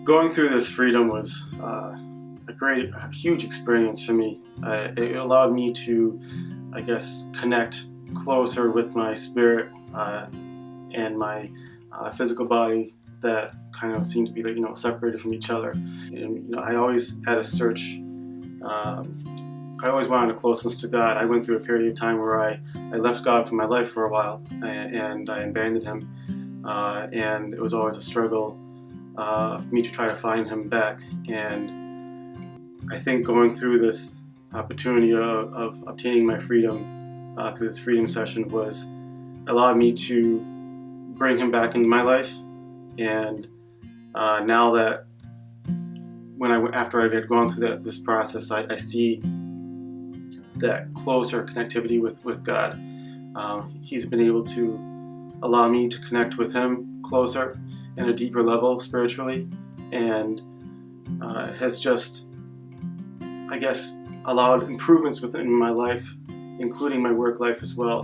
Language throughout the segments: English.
Going through this freedom was a huge experience for me. It allowed me to, I guess, connect closer with my spirit and my physical body that kind of seemed to be, separated from each other. And I always had a search. I always wanted a closeness to God. I went through a period of time where I left God from my life for a while, and I abandoned Him, and it was always a struggle for me to try to find Him back. And I think going through this opportunity of obtaining my freedom through this freedom session was allowed me to bring Him back into my life. And now that after I had gone through this process, I see that closer connectivity with God. He's been able to allow me to connect with Him closer in a deeper level spiritually, and has just, I guess, allowed improvements within my life, including my work life as well.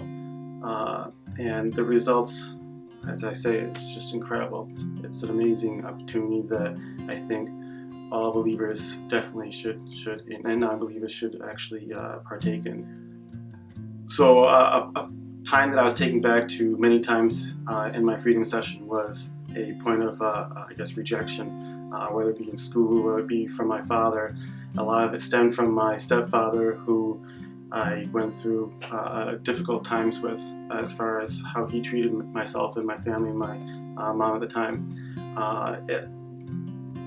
And the results, as I say, it's just incredible. It's an amazing opportunity that I think all believers definitely should and non-believers should actually partake in. So a time that I was taken back to many times in my freedom session was a point of, I guess, rejection, whether it be in school, whether it be from my father. A lot of it stemmed from my stepfather, who I went through difficult times with as far as how he treated myself and my family and my mom at the time.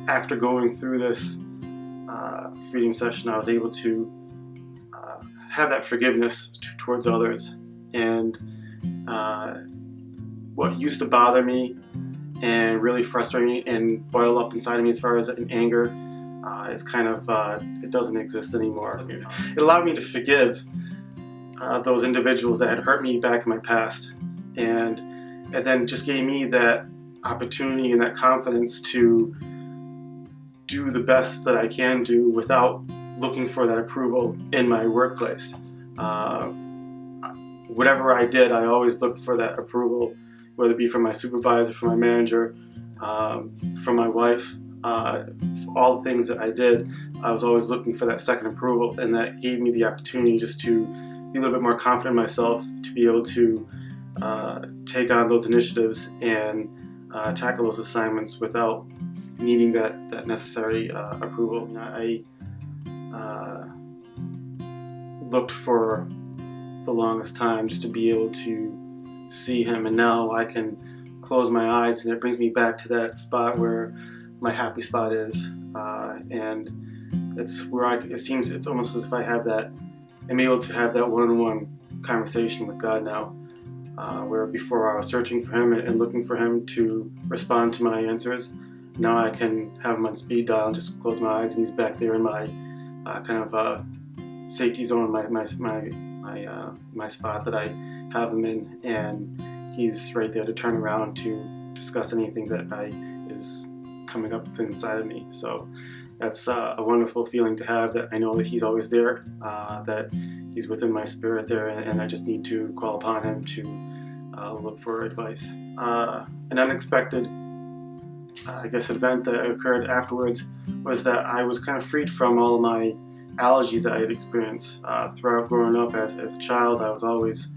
After going through this freedom session, I was able to have that forgiveness towards others. And what used to bother me and really frustrate me and boil up inside of me as far as an anger is kind of, it doesn't exist anymore. It allowed me to forgive those individuals that had hurt me back in my past. And then just gave me that opportunity and that confidence to do the best that I can do without looking for that approval in my workplace. Whatever I did, I always looked for that approval, whether it be from my supervisor, from my manager, from my wife. All the things that I did, I was always looking for that second approval, and that gave me the opportunity just to be a little bit more confident in myself, to be able to take on those initiatives and tackle those assignments without needing that necessary approval. I looked for the longest time just to be able to see Him, and now I can close my eyes and it brings me back to that spot where my happy spot is, and it's where it seems it's almost as if I'm able to have that one-on-one conversation with God now, where before I was searching for Him and looking for Him to respond to my answers. Now I can have Him on speed dial and just close my eyes, and He's back there in my kind of safety zone, my spot that I have Him in, and He's right there to turn around to discuss anything that is coming up inside of me. So that's a wonderful feeling to have, that I know that He's always there, that He's within my spirit there, and I just need to call upon Him to look for advice. An unexpected, I guess, event that occurred afterwards was that I was kind of freed from all of my allergies that I had experienced throughout growing up. As a child, I was always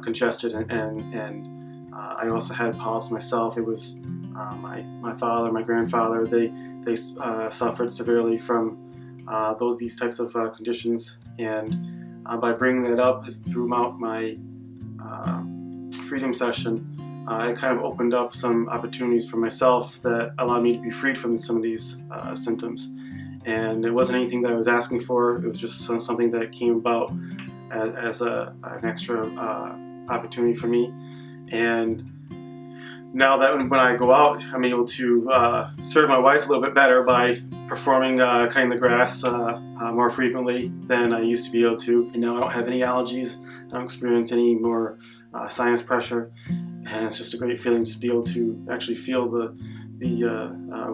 congested, and I also had polyps myself. It was my father, my grandfather, they suffered severely from these types of conditions, and by bringing that up throughout my freedom session, it kind of opened up some opportunities for myself that allowed me to be freed from some of these symptoms. And it wasn't anything that I was asking for. It was just something that came about as an extra opportunity for me. And now that when I go out, I'm able to serve my wife a little bit better by performing cutting the grass more frequently than I used to be able to. And now I don't have any allergies. I don't experience any more sinus pressure. And it's just a great feeling just to be able to actually feel the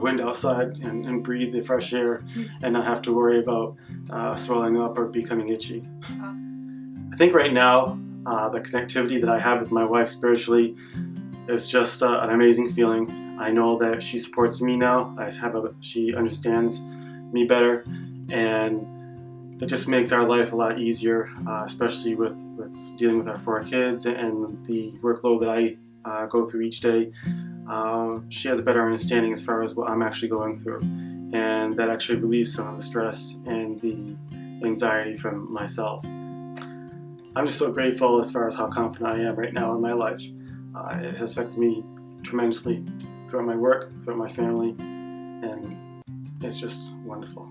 wind outside and breathe the fresh air and not have to worry about swelling up or becoming itchy. I think right now the connectivity that I have with my wife spiritually is just an amazing feeling. I know that she supports me now. She understands me better, and it just makes our life a lot easier, especially with dealing with our 4 kids and the workload that I go through each day. She has a better understanding as far as what I'm actually going through, and that actually relieves some of the stress and the anxiety from myself. I'm just so grateful as far as how confident I am right now in my life. It has affected me tremendously throughout my work, throughout my family, and it's just wonderful.